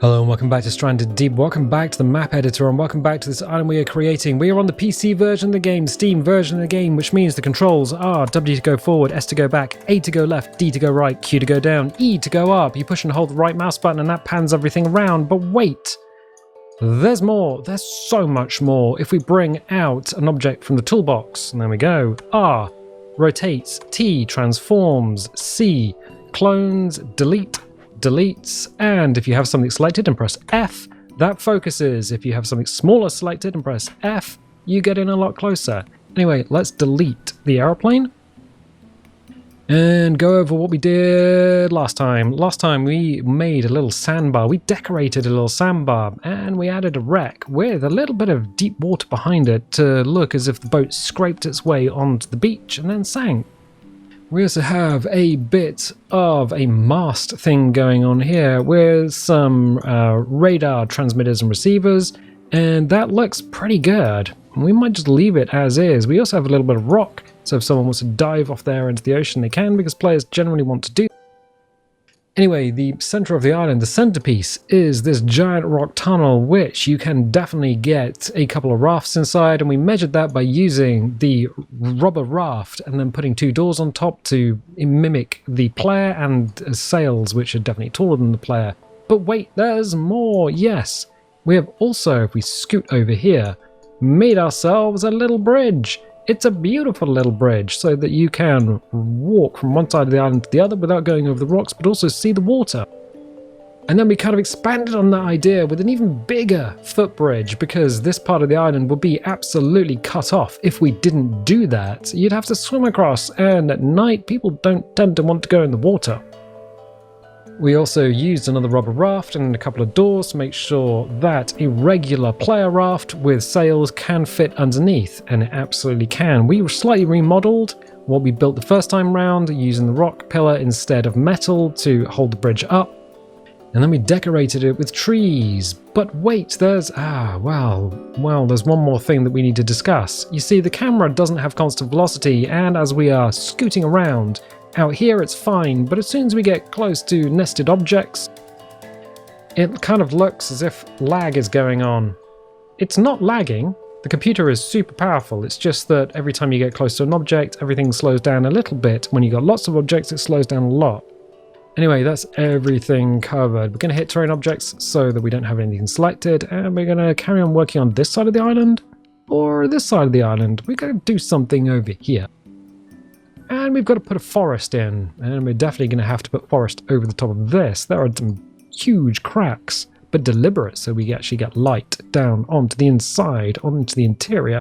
Hello and welcome back to Stranded Deep, welcome back to the map editor, and welcome back to this island we are creating. We are on the PC version of the game, Steam version of the game, which means the controls are W to go forward, S to go back, A to go left, D to go right, Q to go down, E to go up. You push and hold the right mouse button and that pans everything around, but wait! There's more, there's so much more. If we bring out an object from the toolbox, and there we go, R rotates, T transforms, C clones, delete, deletes, and if you have something selected and press F, that focuses. If you have something smaller selected and press F, you get in a lot closer. Anyway, let's delete the aeroplane and go over what we did last time. Last time we made a little sandbar. We decorated a little sandbar and we added a wreck with a little bit of deep water behind it to look as if the boat scraped its way onto the beach and then sank. We also have a bit of a mast thing going on here with some radar transmitters and receivers, and that looks pretty good. We might just leave it as is. We also have a little bit of rock, so if someone wants to dive off there into the ocean, they can, because players generally want to do. Anyway, the center of the island, the centerpiece, is this giant rock tunnel, which you can definitely get a couple of rafts inside, and we measured that by using the rubber raft and then putting two doors on top to mimic the player and sails, which are definitely taller than the player. But wait, there's more, yes! We have also, if we scoot over here, made ourselves a little bridge. It's a beautiful little bridge so that you can walk from one side of the island to the other without going over the rocks, but also see the water. And then we kind of expanded on that idea with an even bigger footbridge, because this part of the island would be absolutely cut off if we didn't do that. You'd have to swim across, and at night people don't tend to want to go in the water. We also used another rubber raft and a couple of doors to make sure that a regular player raft with sails can fit underneath, and it absolutely can. We slightly remodeled what we built the first time round using the rock pillar instead of metal to hold the bridge up, and then we decorated it with trees. But wait, there's there's one more thing that we need to discuss. You see, the camera doesn't have constant velocity, and as we are scooting around, out here it's fine, but as soon as we get close to nested objects, it kind of looks as if lag is going on. It's not lagging, the computer is super powerful, it's just that every time you get close to an object, everything slows down a little bit. When you got lots of objects, it slows down a lot. Anyway, that's everything covered. We're going to hit terrain objects so that we don't have anything selected, and we're going to carry on working on this side of the island, or this side of the island. We're going to do something over here. And we've got to put a forest in, and we're definitely going to have to put forest over the top of this. There are some huge cracks, but deliberate, so we actually get light down onto the inside, onto the interior.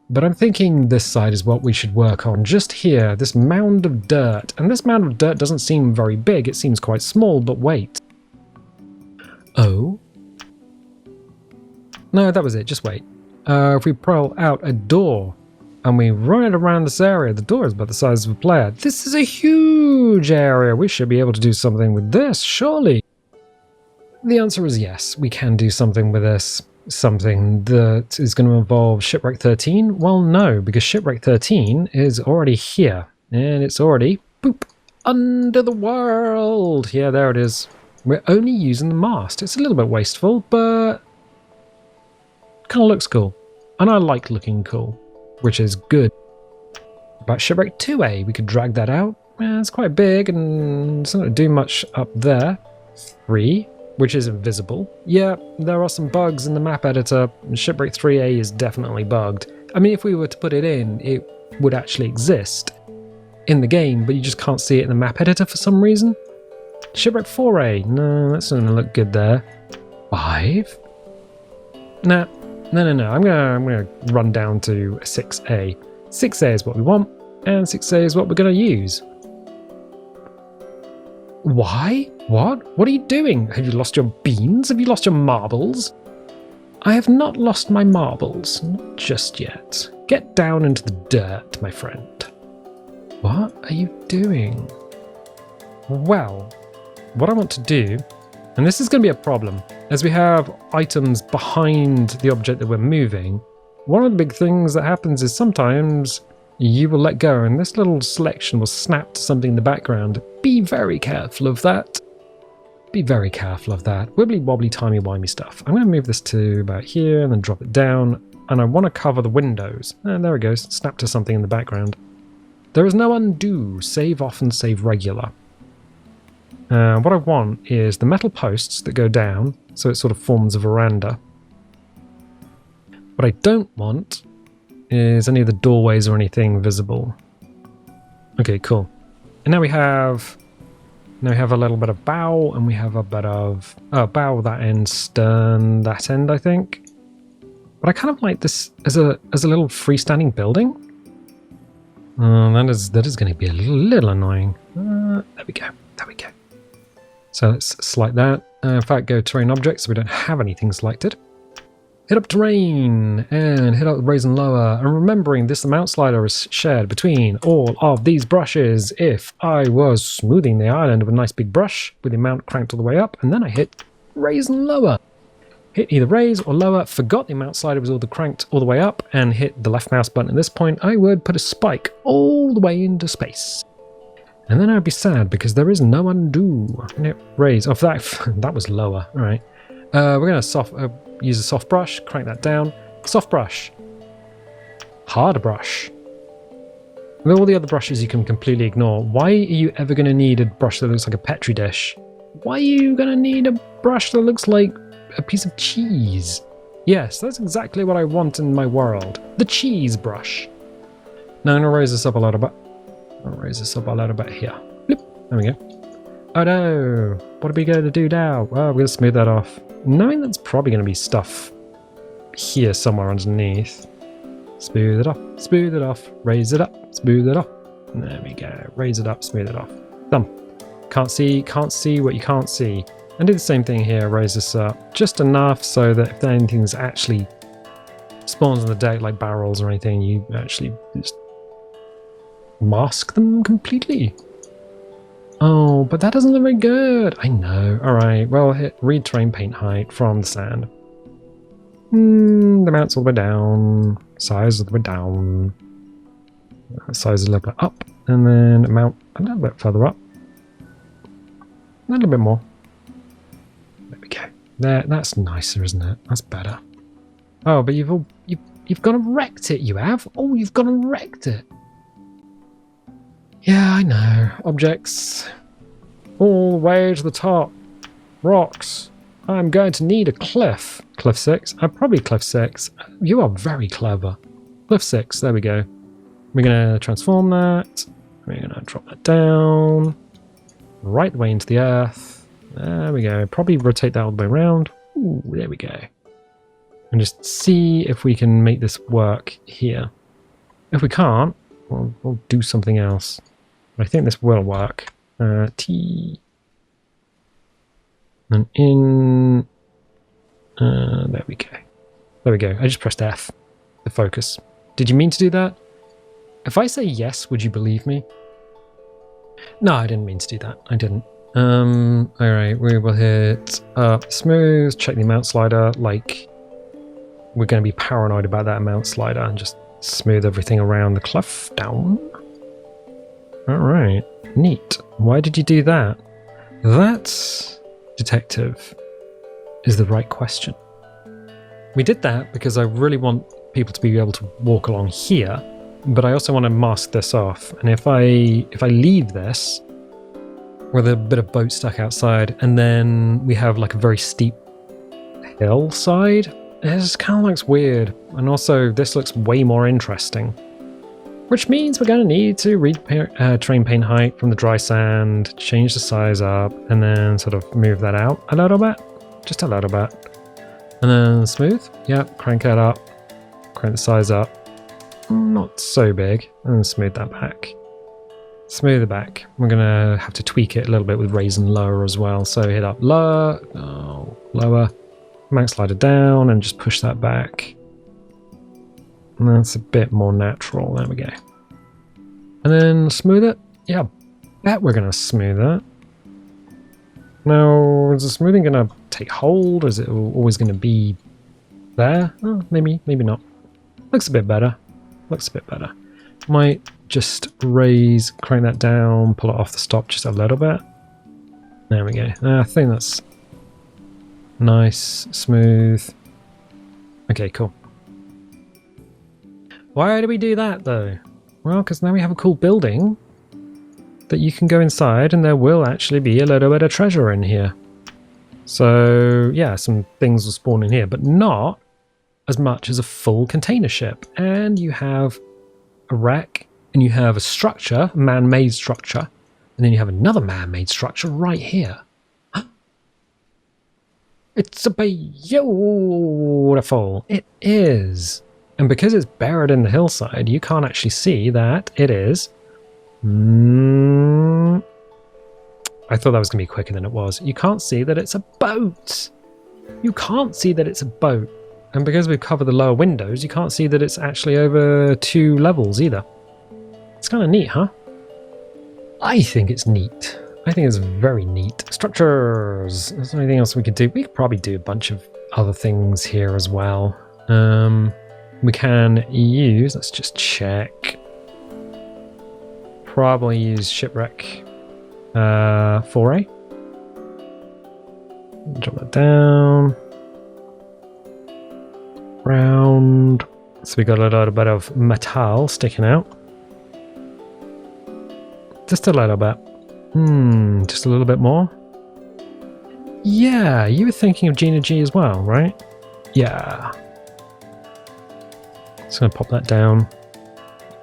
But I'm thinking this side is what we should work on, just here, this mound of dirt. And this mound of dirt doesn't seem very big, it seems quite small, but wait. Oh? No, that was it, just wait. If we pull out a door, and we run it around this area, the door is about the size of a player. This is a huge area. We should be able to do something with this, surely. The answer is yes, we can do something with this. Something that is going to involve Shipwreck 13? Well, no, because Shipwreck 13 is already here. And it's already, boop, under the world. Yeah, there it is. We're only using the mast. It's a little bit wasteful, but kind of looks cool. And I like looking cool, which is good. About Shipwreck 2A, we could drag that out. It's quite big and it's not going to do much up there. 3, which is invisible. Yeah, there are some bugs in the map editor. Shipwreck 3A is definitely bugged. I mean, if we were to put it in, it would actually exist in the game, but you just can't see it in the map editor for some reason. Shipwreck 4A, no, that's not going to look good there. 5? Nah. No. I'm gonna run down to 6A. 6A is what we want, and 6A is what we're gonna use. Why? What? What are you doing? Have you lost your beans? Have you lost your marbles? I have not lost my marbles, not just yet. Get down into the dirt, my friend. What are you doing? Well, what I want to do, and this is going to be a problem, as we have items behind the object that we're moving, one of the big things that happens is sometimes you will let go and this little selection will snap to something in the background. Be very careful of that. Be very careful of that. Wibbly wobbly timey wimey stuff. I'm going to move this to about here and then drop it down. And I want to cover the windows. And there it goes. Snap to something in the background. There is no undo. Save off and save regular. What I want is the metal posts that go down, so it sort of forms a veranda. What I don't want is any of the doorways or anything visible. Okay, cool. And now we have a little bit of bow, and we have a bit of bow that end, stern that end, I think. But I kind of like this as a little freestanding building. That is going to be a little annoying. There we go. There we go. So let's select that. In fact, go terrain objects so we don't have anything selected. Hit up terrain and hit up raise and lower. And remembering this amount slider is shared between all of these brushes. If I was smoothing the island with a nice big brush with the amount cranked all the way up, and then I hit raise and lower. Hit either raise or lower, forgot the amount slider was all the cranked all the way up, and hit the left mouse button at this point, I would put a spike all the way into space. And then I'd be sad because there is no undo. Hit raise. Oh, that was lower. All right. We're going to use a soft brush, crank that down. Soft brush. Hard brush. With all the other brushes you can completely ignore. Why are you ever going to need a brush that looks like a Petri dish? Why are you going to need a brush that looks like a piece of cheese? Yes, that's exactly what I want in my world. The cheese brush. Now I'm going to raise this up a little bit. I'll raise this up a little bit here. Bloop. There we go. Oh no! What are we going to do now? Well, we're going to smooth that off. Knowing that's probably going to be stuff here somewhere underneath. Smooth it off, raise it up, smooth it off. There we go. Raise it up, smooth it off. Done. Can't see what you can't see. And do the same thing here, raise this up just enough so that if anything's actually spawns on the deck like barrels or anything, you actually just mask them completely. Oh, but that doesn't look very good. I know. All right. Well, read terrain paint height from the sand. The amount's all the way down. Size all the way down. Size a little bit up. And then amount a little bit further up. A little bit more. There we go. There. That's nicer, isn't it? That's better. Oh, but you've gone and wrecked it. You have. Oh, you've gone and wrecked it. Yeah, I know. Objects. All the way to the top. Rocks. I'm going to need a cliff. Cliff 6. Probably cliff 6. You are very clever. Cliff 6. There we go. We're going to transform that. We're going to drop that down. Right the way into the earth. There we go. Probably rotate that all the way around. Ooh, there we go. And just see if we can make this work here. If we can't, we'll do something else. But I think this will work. T. And in. There we go. There we go. I just pressed F to focus. Did you mean to do that? If I say yes, would you believe me? No, I didn't mean to do that. I didn't. Alright, we will hit up smooth, check the amount slider. Like, we're going to be paranoid about that amount slider and just smooth everything around the cliff down. Alright, neat. Why did you do that? That, detective, is the right question. We did that because I really want people to be able to walk along here, but I also want to mask this off. And if I leave this with a bit of boat stuck outside, and then we have like a very steep hillside, it kind of looks weird. And also this looks way more interesting. Which means we're going to need to read terrain paint height from the dry sand, change the size up, and then sort of move that out a little bit. Just a little bit. And then smooth. Yep, crank it up. Crank the size up. Not so big. And then smooth that back. Smooth it back. We're going to have to tweak it a little bit with raise and lower as well. So hit up lower. Oh, lower. Max slider down and just push that back. And that's a bit more natural. There we go. And then smooth it. Yeah, I bet we're going to smooth it. Now, is the smoothing going to take hold? Or is it always going to be there? Oh, maybe not. Looks a bit better. Looks a bit better. Might just raise, crank that down, pull it off the stop just a little bit. There we go. I think that's nice, smooth. Okay, cool. Why do we do that though? Well, because now we have a cool building that you can go inside and there will actually be a little bit of treasure in here. So yeah, some things will spawn in here, but not as much as a full container ship. And you have a wreck and you have a structure, a man-made structure, and then you have another man-made structure right here. It's a beautiful. It is. And because it's buried in the hillside, you can't actually see that it is. I thought that was going to be quicker than it was. You can't see that it's a boat. You can't see that it's a boat. And because we've covered the lower windows, you can't see that it's actually over 2 levels either. It's kind of neat, huh? I think it's neat. I think it's very neat. Structures. Is there anything else we could do? We could probably do a bunch of other things here as well. We can use, let's just check. Probably use shipwreck 4A. Drop that down. Round. So we got a little bit of metal sticking out. Just a little bit. Just a little bit more. Yeah, you were thinking of Gina G as well, right? Yeah. Just gonna pop that down.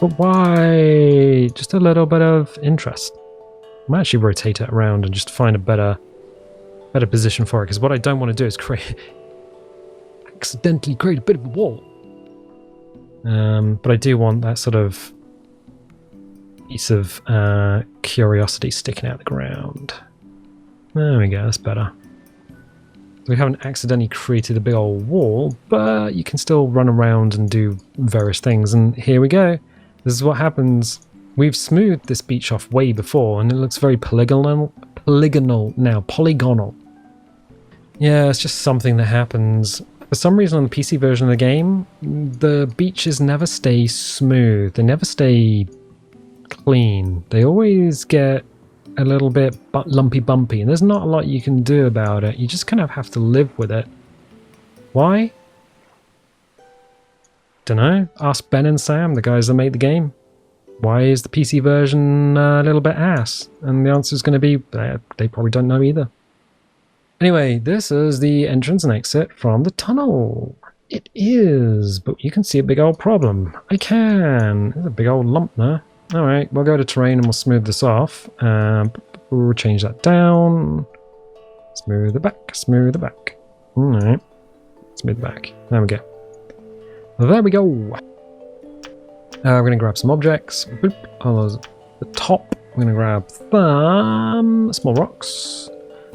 But why? Just a little bit of interest. I might actually rotate it around and just find a better position for it, because what I don't want to do is accidentally create a bit of a wall. But I do want that sort of piece of curiosity sticking out the ground. There we go, that's better. We haven't accidentally created a big old wall, but you can still run around and do various things. And here we go. This is what happens. We've smoothed this beach off way before, and it looks very polygonal now. Polygonal. Yeah, it's just something that happens. For some reason on the PC version of the game, the beaches never stay smooth. They never stay clean. They always get a little bit lumpy bumpy, and there's not a lot you can do about it. You just kind of have to live with it. Why? Dunno. Ask Ben and Sam, the guys that made the game. Why is the PC version a little bit ass? And the answer is going to be they probably don't know either. Anyway, this is the entrance and exit from the tunnel. It is, but you can see a big old problem. I can. There's a big old lump there. Alright, we'll go to terrain and we'll smooth this off. We'll change that down. Smooth it back, smooth it back. Alright, smooth it back. There we go. There we go. We're going to grab some objects. Boop. Oh, the top. We're going to grab some small rocks.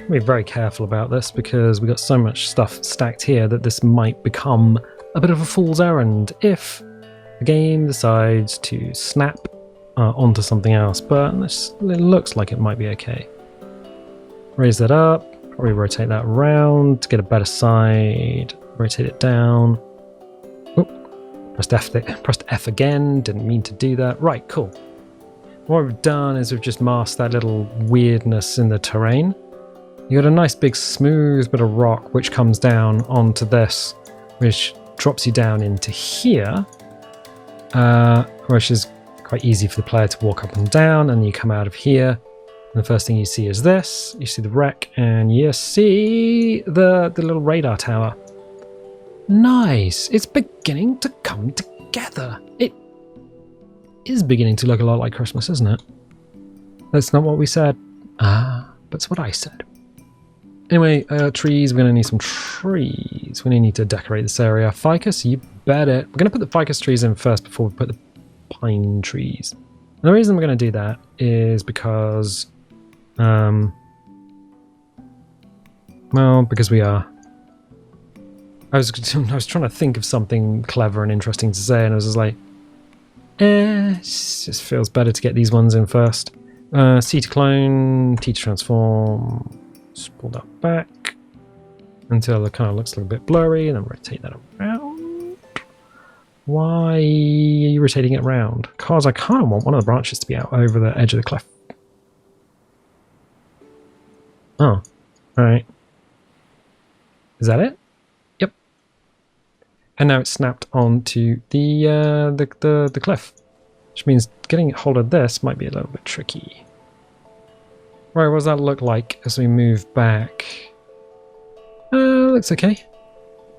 Be very careful about this because we got so much stuff stacked here that this might become a bit of a fool's errand if the game decides to snap onto something else, but it looks like it might be okay. Raise that up, probably rotate that around to get a better side, rotate it down. Pressed F again, didn't mean to do that. Right, cool. What we've done is we've just masked that little weirdness in the terrain. You got a nice big smooth bit of rock which comes down onto this, which drops you down into here, which is quite easy for the player to walk up and down, and you come out of here, and the first thing you see is this. You see the wreck, and you see the little radar tower. Nice! It's beginning to come together. It is beginning to look a lot like Christmas, isn't it? That's not what we said. But it's what I said. Anyway, trees. We're going to need some trees. We're going to need to decorate this area. Ficus, you bet it. We're going to put the ficus trees in first before we put the pine trees. And the reason we're going to do that is because, well, because we are. I was trying to think of something clever and interesting to say, and I was just like, it just feels better to get these ones in first. C to clone, T to transform. Just pull that back until it kind of looks a little bit blurry, and then rotate that around. Why are you rotating it around? Because I kind of want one of the branches to be out over the edge of the cliff. Oh, alright. Is that it? Yep. And now it's snapped onto the cliff. Which means getting hold of this might be a little bit tricky. Right, what does that look like as we move back? Looks okay.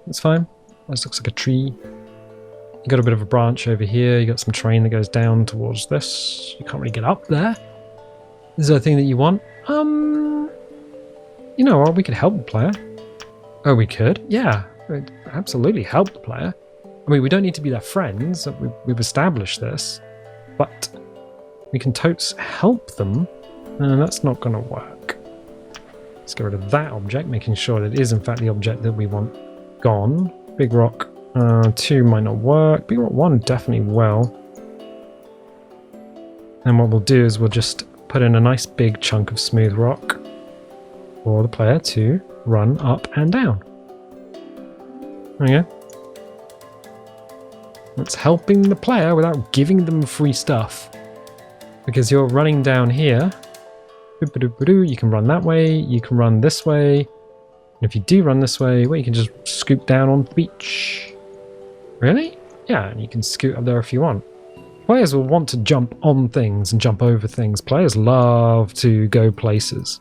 That's fine. This looks like a tree. You got a bit of a branch over here. You got some terrain that goes down towards this. You can't really get up there. Is there a thing that you want? You know what? We could help the player. Oh, we could? Yeah, we'd absolutely help the player. I mean, we don't need to be their friends. We've established this. But we can totes help them. And that's not going to work. Let's get rid of that object, making sure that it is in fact the object that we want gone. Big rock 2 might not work. Big rock 1 definitely will. And what we'll do is we'll just put in a nice big chunk of smooth rock for the player to run up and down. There we go. That's helping the player without giving them free stuff. Because you're running down here. You can run that way, you can run this way. And if you do run this way, well, you can just scoop down on the beach. Really? Yeah, and you can scoot up there if you want. Players will want to jump on things and jump over things. Players love to go places.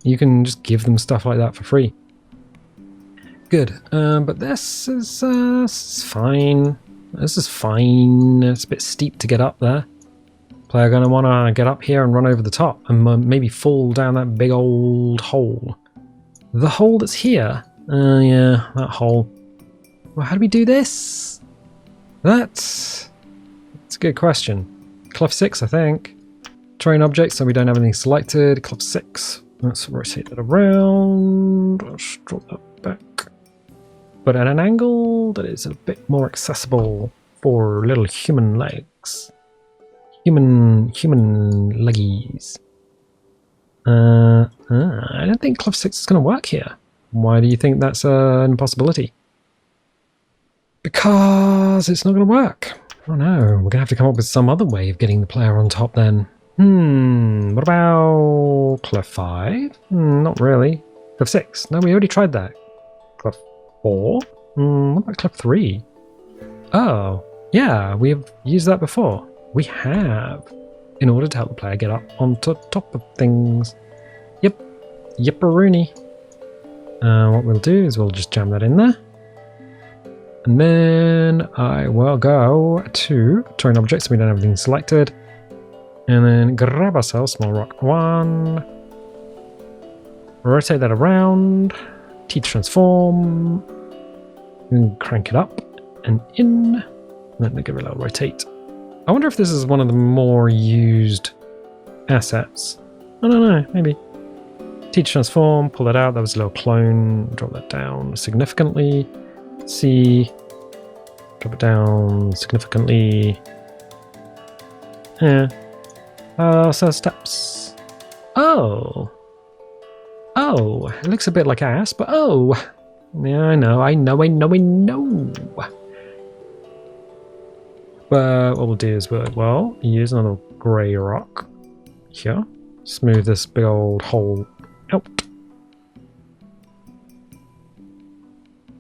You can just give them stuff like that for free. Good, but this is fine. This is fine. It's a bit steep to get up there. Player going to want to get up here and run over the top and maybe fall down that big old hole. The hole that's here? Yeah, that hole. Well, how do we do this? That's a good question. Cliff 6, I think. Terrain objects, so we don't have anything selected. Cliff 6. Let's rotate that around. Let's drop that back. But at an angle that is a bit more accessible for little human legs. Human leggies. I don't think Cliff 6 is going to work here. Why do you think that's an impossibility? Because it's not going to work. Oh no, we're going to have to come up with some other way of getting the player on top then. What about Cliff 5? Not really. Cliff 6? No, we already tried that. Cliff 4? What about Cliff 3? Oh, yeah, we've used that before. We have, in order to help the player get up onto top of things. Yep, yipperoonie. What we'll do is we'll just jam that in there. And then I will go to terrain objects, so we don't have anything selected. And then grab ourselves small rock 1. Rotate that around. Teeth transform. And crank it up and in. And then give it a little rotate. I wonder if this is one of the more used assets. I don't know, maybe. Teach transform, pull that out. That was a little clone. Drop that down significantly. C. Drop it down significantly. Yeah. So steps. Oh. Oh, it looks a bit like ass, but oh. Yeah, I know. But what we'll do is we'll use another grey rock here. Smooth this big old hole out.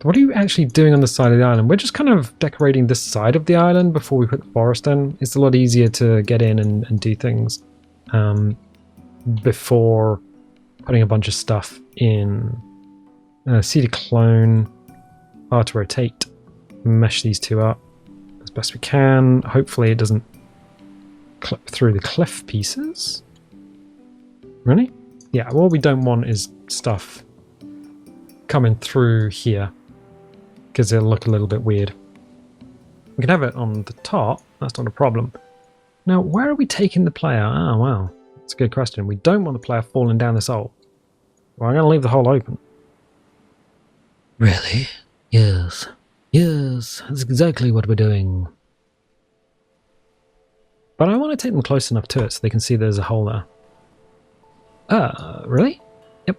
What are you actually doing on the side of the island? We're just kind of decorating this side of the island before we put the forest in. It's a lot easier to get in and do things before putting a bunch of stuff in. C to clone, R to rotate, mesh these two up as best we can. Hopefully it doesn't clip through the cliff pieces. Really? Yeah, what we don't want is stuff coming through here, because it'll look a little bit weird. We can have it on the top, that's not a problem. Now, where are we taking the player? Oh, wow. That's a good question. We don't want the player falling down this hole. Well, I'm going to leave the hole open. Really? Yes. Yes, that's exactly what we're doing. But I want to take them close enough to it so they can see there's a hole there. Really? Yep.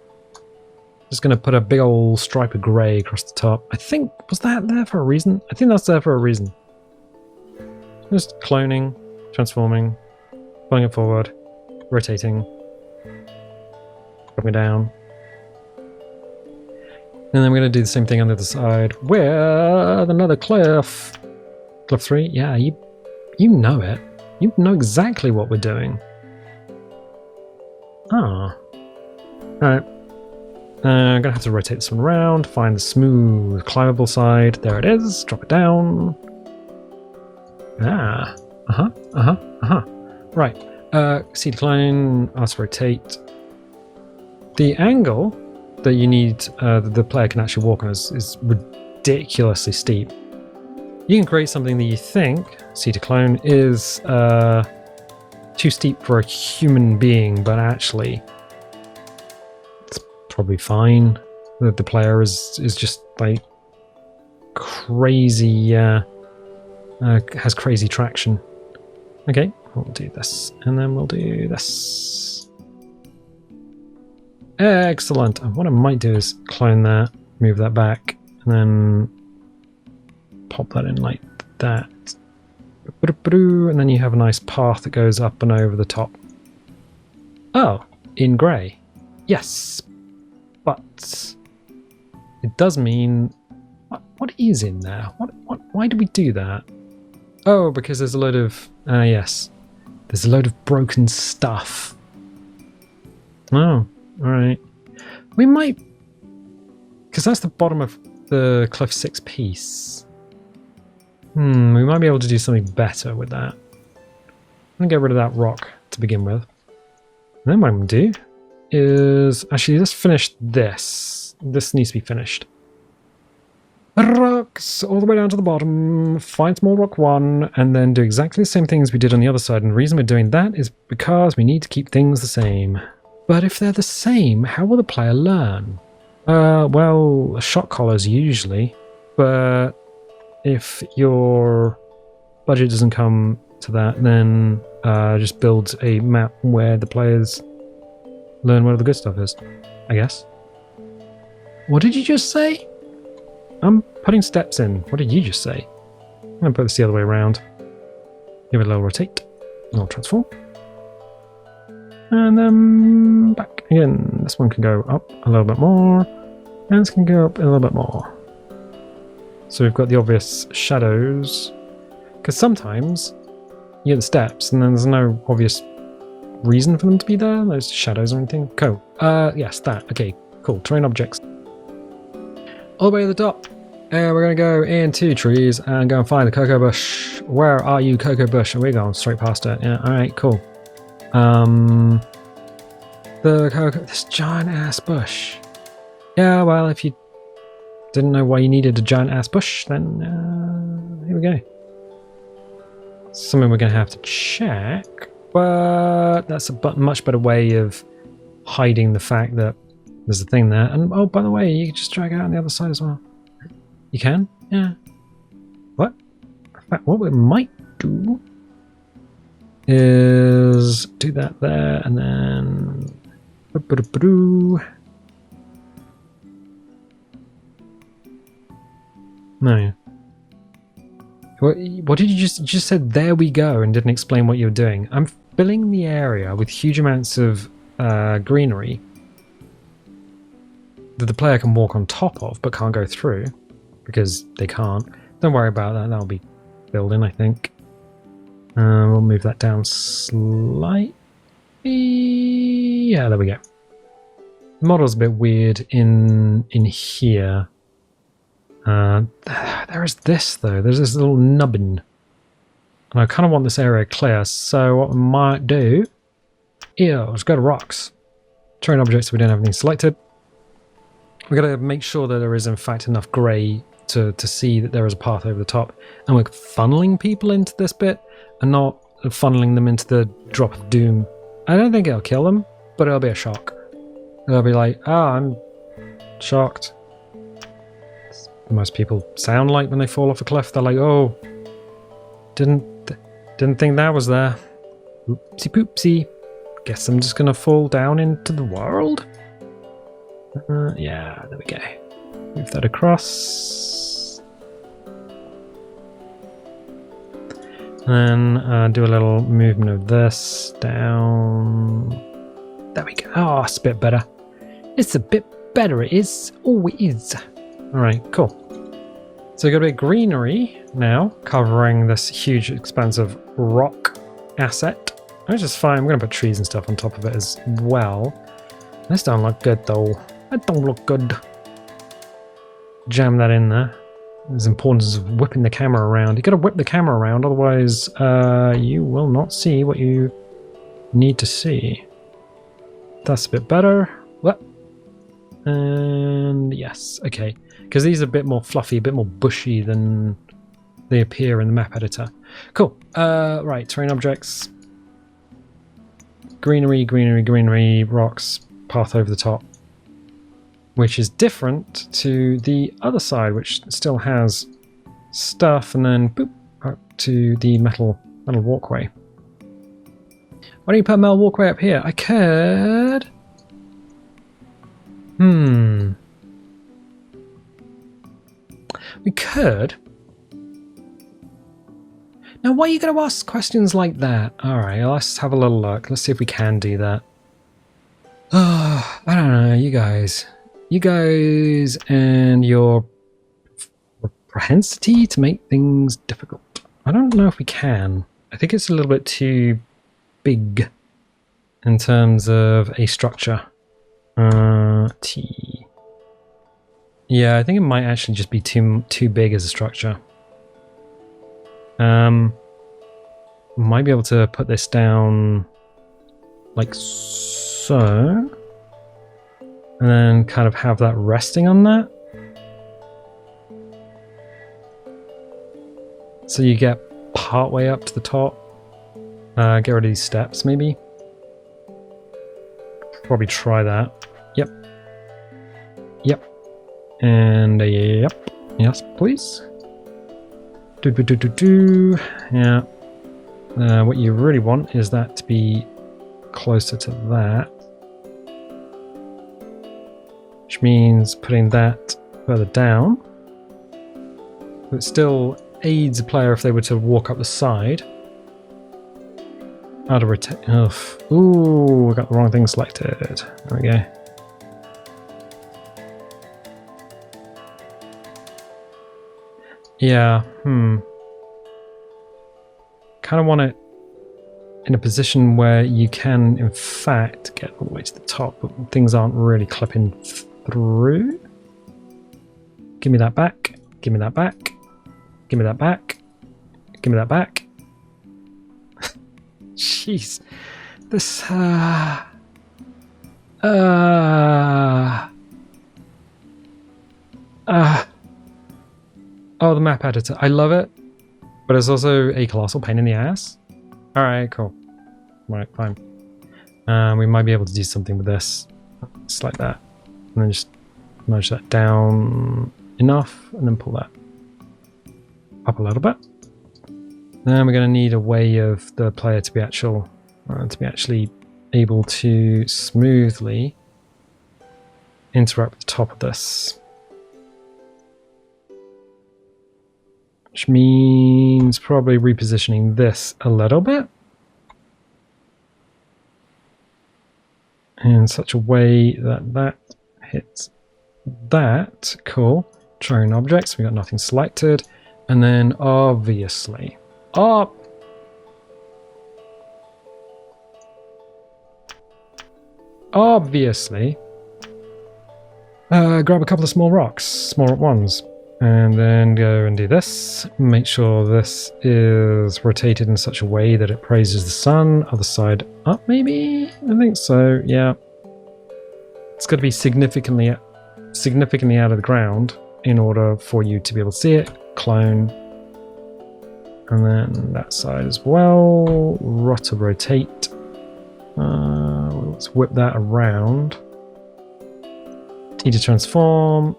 Just going to put a big old stripe of grey across the top. I think, was that there for a reason? I think that's there for a reason. Just cloning, transforming, pulling it forward, rotating. Drop me down. And then we're going to do the same thing on the other side with another cliff. Cliff 3? Yeah, you know it. You know exactly what we're doing. Ah. Alright. I'm going to have to rotate this one around, find the smooth, climbable side. There it is. Drop it down. Ah. Right. C decline, ask rotate. The angle that you need, the player can actually walk on is ridiculously steep. You can create something that you think, C decline, is too steep for a human being, but actually it's probably fine. The player is just like crazy, has crazy traction. Okay, we'll do this, and then we'll do this. Excellent. And what I might do is clone that, move that back, and then pop that in like that. And then you have a nice path that goes up and over the top. Oh, in grey. Yes. But it does mean... What is in there? Why do we do that? Oh, because there's a load of... yes. There's a load of broken stuff. Oh, alright. We might... Because that's the bottom of the Cliff 6 piece. We might be able to do something better with that. I'm going to get rid of that rock to begin with. And then what I'm going to do is... Actually, let's finish this. This needs to be finished. Rocks all the way down to the bottom. Find small rock 1, and then do exactly the same thing as we did on the other side. And the reason we're doing that is because we need to keep things the same. But if they're the same, how will the player learn? Well, shock collars usually, but if your budget doesn't come to that, then just build a map where the players learn where the good stuff is, I guess. What did you just say? I'm putting steps in. What did you just say? I'm going to put this the other way around. Give it a little rotate, a little transform. And then back again. This one can go up a little bit more, and this can go up a little bit more. So we've got the obvious shadows, because sometimes you get the steps and then there's no obvious reason for them to be there. There's shadows or anything. Cool. Yes, that. Okay, cool. Terrain objects. All the way to the top. And we're going to go into trees and go and find the cocoa bush. Where are you, cocoa bush? Are we going straight past it? Yeah, alright, cool. This giant ass bush. Yeah, well, if you didn't know why you needed a giant ass bush, then here we go. Something we're going to have to check, but that's a much better way of hiding the fact that there's a thing there. And oh, by the way, you can just drag it out on the other side as well. You can? Yeah. What? In fact, what we might do is do that there, and then... No. What did you just said there we go and didn't explain what you're doing. I'm filling the area with huge amounts of greenery that the player can walk on top of but can't go through because they can't. Don't worry about that. That'll be filled in, I think. We'll move that down slightly. Yeah, there we go. The model's a bit weird in here. There is this though. There's this little nubbin, and I kind of want this area clear. So what we might do is go to rocks, terrain objects. We don't have anything selected. We're going to make sure that there is in fact enough grey to see that there is a path over the top, and we're funneling people into this bit and not funneling them into the drop of doom. I don't think it'll kill them, but it'll be a shock. They'll be like, "Oh, I'm shocked." Most people sound like when they fall off a cliff. They're like, "Oh, didn't think that was there. Oopsie poopsie. Guess I'm just gonna fall down into the world." Yeah, there we go. Move that across. And then do a little movement of this down. There we go. Oh, it's a bit better. It's a bit better, it is. Oh, it is. Alright, cool. So we've got a bit of greenery now, covering this huge expanse of rock asset. Which is fine, we're going to put trees and stuff on top of it as well. This don't look good though. That don't look good. Jam that in there. There's importance of whipping the camera around. You got to whip the camera around, otherwise you will not see what you need to see. That's a bit better. What? And yes, okay. Because these are a bit more fluffy, a bit more bushy than they appear in the map editor. Cool. Right, terrain objects. Greenery, greenery, greenery, rocks, path over the top. Which is different to the other side, which still has stuff, and then boop, up to the metal walkway. Why don't you put a metal walkway up here? I could... We could... Now, why are you going to ask questions like that? Alright, let's have a little look. Let's see if we can do that. Oh, I don't know, you guys. You guys and your propensity to make things difficult. I don't know if we can. I think it's a little bit too big in terms of a structure. T. Yeah, I think it might actually just be too big as a structure. Might be able to put this down like so. And then kind of have that resting on that. So you get part way up to the top. Get rid of these steps, maybe. Probably try that. Yep. Yep. And yep. Yes, please. Yeah. What you really want is that to be closer to that. Which means putting that further down. But it still aids a player if they were to walk up the side. How to rotate. Ooh, we got the wrong thing selected. There we go. Yeah, kind of want it in a position where you can, in fact, get all the way to the top, but things aren't really clipping through. Give me that back. Give me that back. Give me that back. Give me that back. Jeez. This, oh, the map editor. I love it, but it's also a colossal pain in the ass. Alright, cool. Right, fine. We might be able to do something with this. Just like that. And then just nudge that down enough, and then pull that up a little bit. Then we're going to need a way of the player to be actually able to smoothly interrupt the top of this. Which means probably repositioning this a little bit. In such a way that that hits that. Cool. Throwing objects, we got nothing selected. And then obviously, grab a couple of small rocks, small ones. And then go and do this. Make sure this is rotated in such a way that it praises the sun. Other side up, maybe? I think so, yeah. It's got to be significantly out of the ground in order for you to be able to see it. Clone. And then that side as well. Rotate. Let's whip that around. T to transform.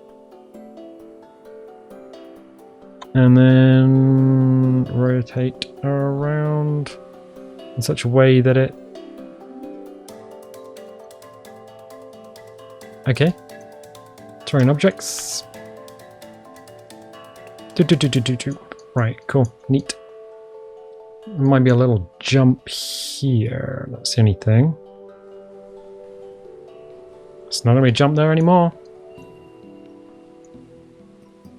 And then rotate around in such a way that it... Okay. Throwing objects. Right, cool. Neat. There might be a little jump here. That's the only thing. It's not going to be jump there anymore.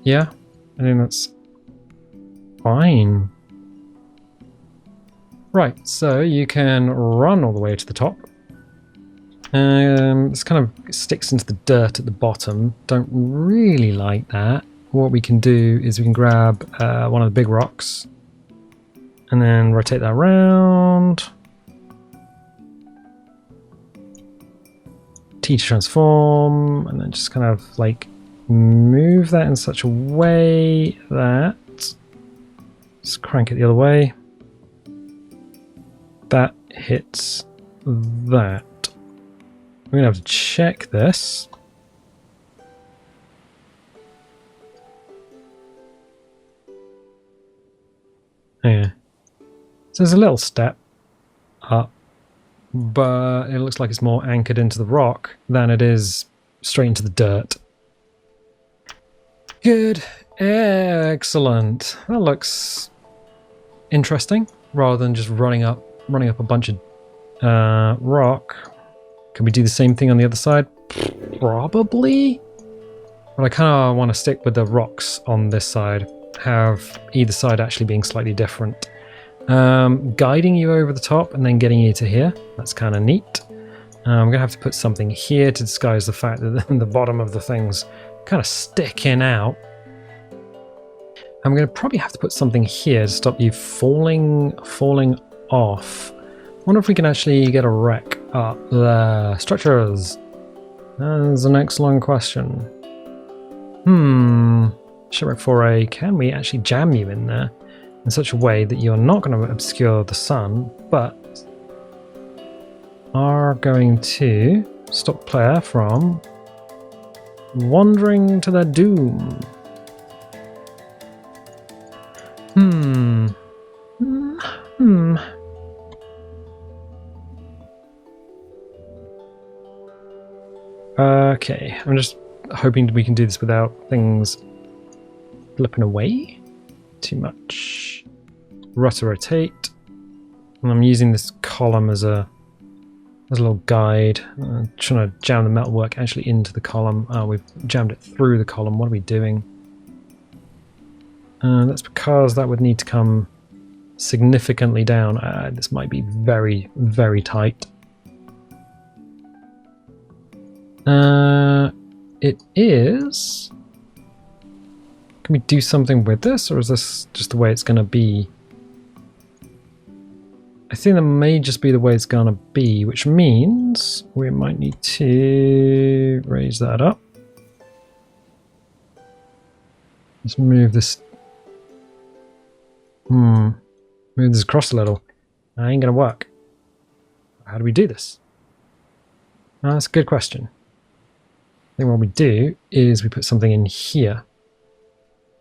Yeah, I think that's fine. Right, so you can run all the way to the top. This kind of sticks into the dirt at the bottom. Don't really like that. What we can do is we can grab one of the big rocks and then rotate that around. T to transform, and then just kind of like move that in such a way that, just crank it the other way, that hits that. We're gonna have to check this. Yeah. So there's a little step up, but it looks like it's more anchored into the rock than it is straight into the dirt. Good. Excellent. That looks interesting, rather than just running up a bunch of rock. Can we do the same thing on the other side? Probably. But I kind of want to stick with the rocks on this side. Have either side actually being slightly different. Guiding you over the top and then getting you to here. That's kind of neat. I'm going to have to put something here to disguise the fact that the bottom of the thing's kind of sticking out. I'm going to probably have to put something here to stop you falling off. Wonder if we can actually get a wreck up there. Structures. That's an excellent question. Shipwreck 4A, can we actually jam you in there in such a way that you're not going to obscure the sun, but are going to stop player from wandering to their doom? Okay, I'm just hoping we can do this without things flipping away too much. Rotate. And I'm using this column as a little guide. Trying to jam the metalwork actually into the column. Oh, we've jammed it through the column. What are we doing? That's because that would need to come significantly down. This might be very, very tight. It is. Can we do something with this, or is this just the way it's going to be? I think that may just be the way it's going to be, which means we might need to raise that up. Let's move this. Move this across a little. That ain't going to work. How do we do this? That's a good question. I think what we do is we put something in here.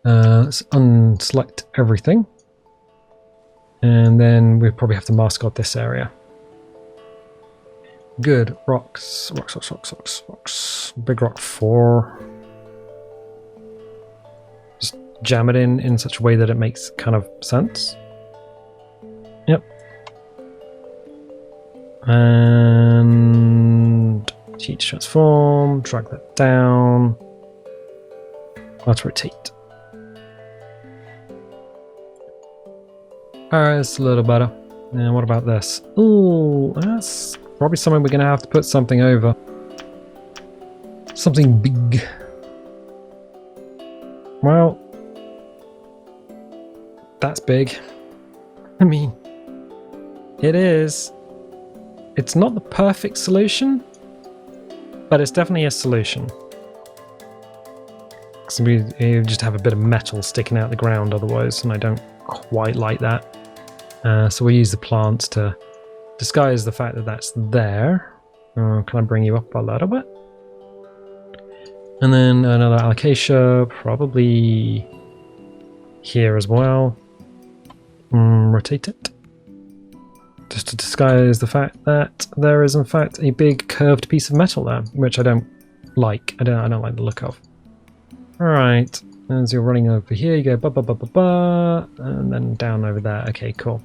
Let's unselect everything. And then we probably have to mascot this area. Good. Rocks. Big rock 4. Just jam it in such a way that it makes kind of sense. Yep. And T to transform, drag that down. Let's rotate. Alright, it's a little better. And what about this? Ooh, that's probably something we're going to have to put something over. Something big. Well, that's big. I mean, it is. It's not the perfect solution, but it's definitely a solution. So we just have a bit of metal sticking out the ground otherwise, and I don't quite like that. So we use the plants to disguise the fact that that's there. Can I bring you up a little bit? And then another alocasia, probably here as well. Rotate it. Just to disguise the fact that there is in fact a big curved piece of metal there, which I don't like. I don't like the look of. Alright, as you're running over here, you go ba ba ba ba ba, and then down over there. Okay, cool.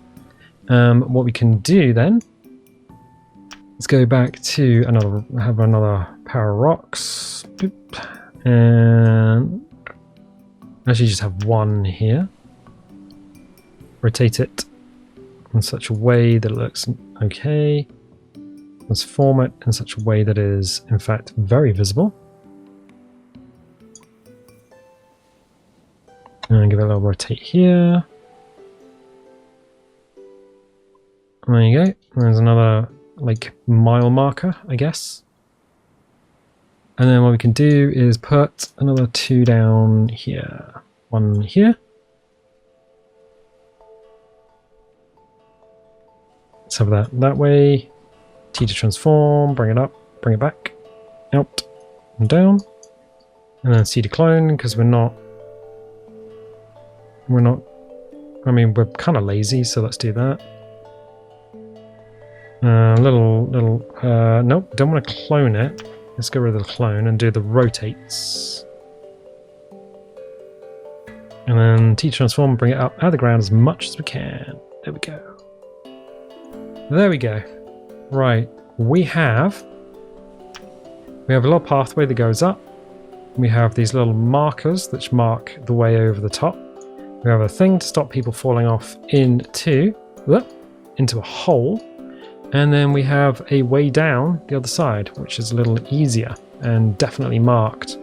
What we can do then Let's go back to have another pair of rocks. Boop. And actually just have one here. Rotate it in such a way that it looks okay. Transform it in such a way that it is, in fact, very visible. And give it a little rotate here. There you go. There's another, like, mile marker, I guess. And then what we can do is put another 2 down here. 1 here. Let's have that way. T to transform, bring it up, bring it back, out, and down. And then C to clone, because we're not, I mean, we're kind of lazy, so let's do that. Nope, don't want to clone it. Let's get rid of the clone and do the rotates. And then T transform, bring it up out of the ground as much as we can. There we go. There we go. Right, we have a little pathway that goes up. We have these little markers that mark the way over the top. We have a thing to stop people falling off into a hole. And then we have a way down the other side, which is a little easier and definitely marked.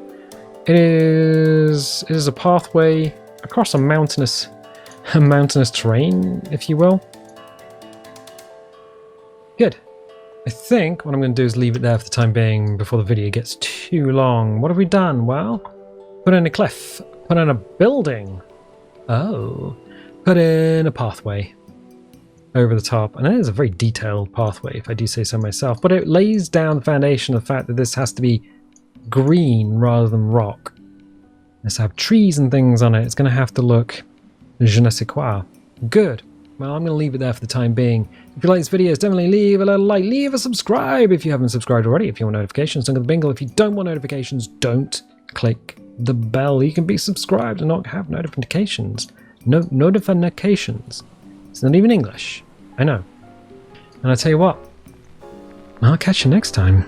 It is a pathway across a mountainous terrain, if you will. Good. I think what I'm going to do is leave it there for the time being before the video gets too long. What have we done? Well, put in a cliff, put in a building. Oh, put in a pathway over the top, and it is a very detailed pathway, if I do say so myself, but it lays down the foundation of the fact that this has to be green rather than rock. Let's have trees and things on it. It's going to have to look je ne sais quoi. Good. Well, I'm going to leave it there for the time being. If you like this video, definitely leave a little like, leave a subscribe if you haven't subscribed already. If you want notifications, don't go to the bingle. If you don't want notifications, don't click the bell. You can be subscribed and not have notifications. No notifications. It's not even English. I know. And I tell you what, I'll catch you next time.